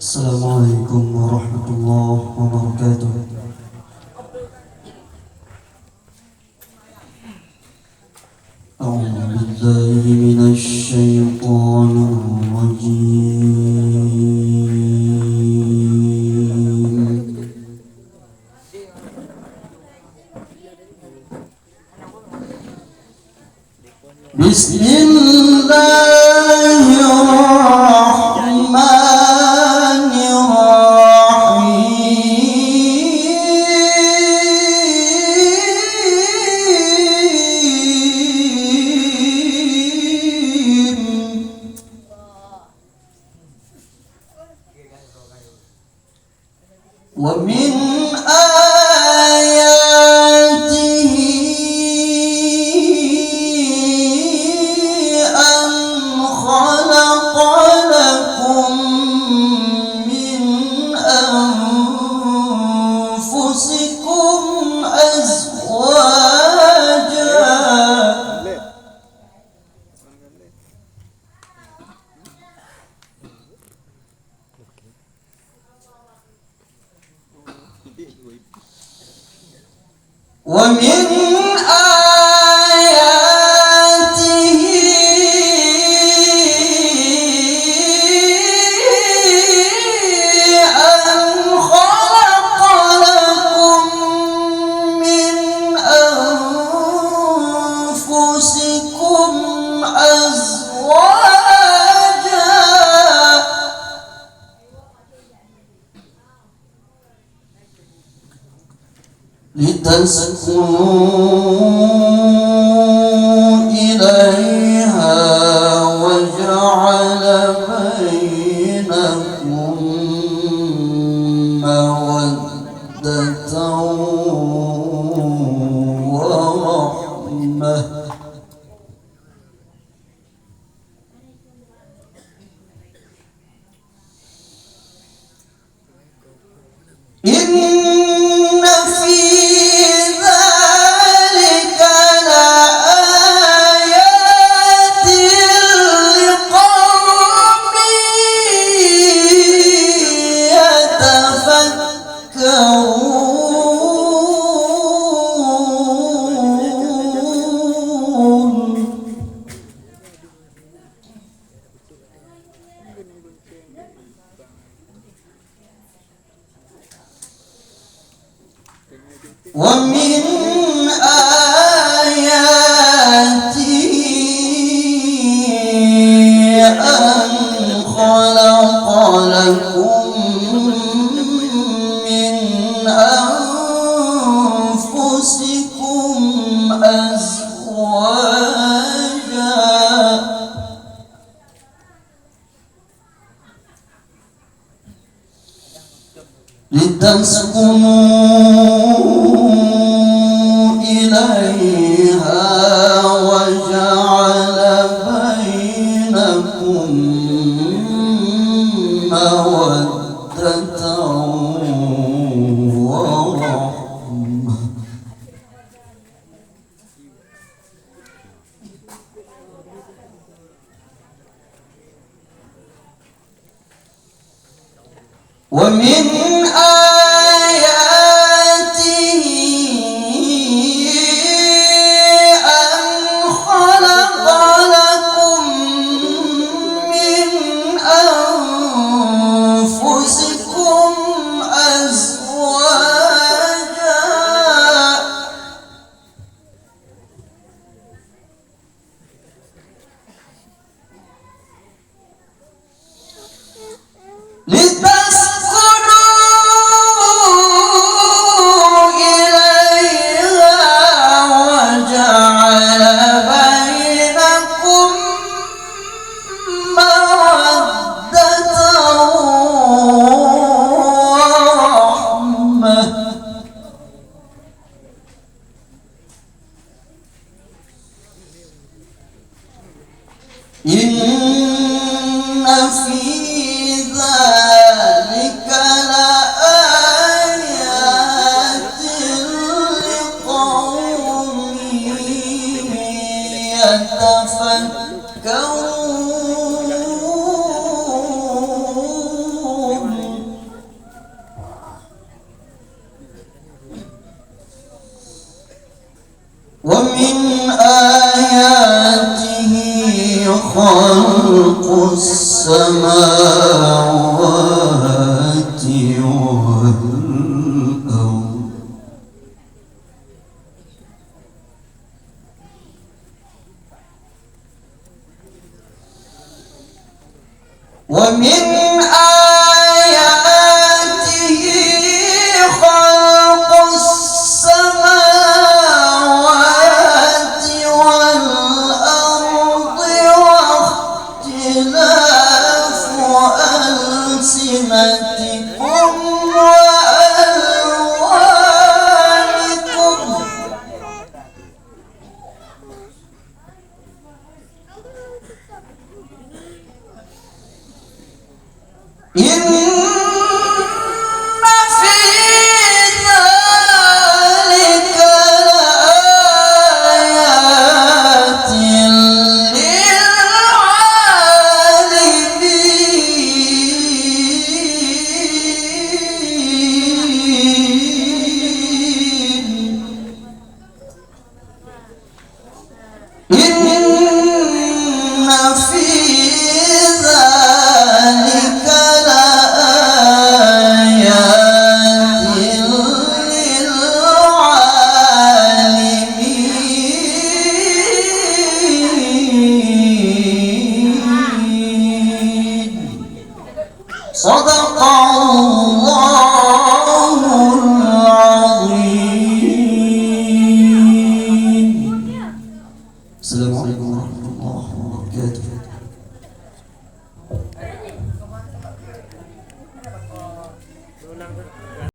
السلام عليكم ورحمة الله وبركاته. أعوذ بالله من الشيطان الرجيم. بسم الله الرحمن الرحيم. ومن آياته أن خلق لكم من أنفسكم أزواجا ومن آياته أن خلق لكم من أنفسكم أزواجا لتسكنوا إليها وجعل بينكم مودة ورحمة إن في ذلك لآيات لقوم يتفكرون. ومن آياته أن خلق لكم من أنفسكم أزواجا لتسكنوا إليها وجعل بينكم مودة ورحمة. ومن آياته أن خلق لكم من أنفسكم أزواجا إن في ذلك لآيات لقوم يتفكرون. ومن آياته خلق السماوات والأرض ومن آياته خلق السماوات والأرض واختلاف ألسنتكم وألوانكم إن في ذلك لآيات للعالمين إن في ذلك صدق الله العظيم. السلام عليكم ورحمة الله وبركاته. Lunang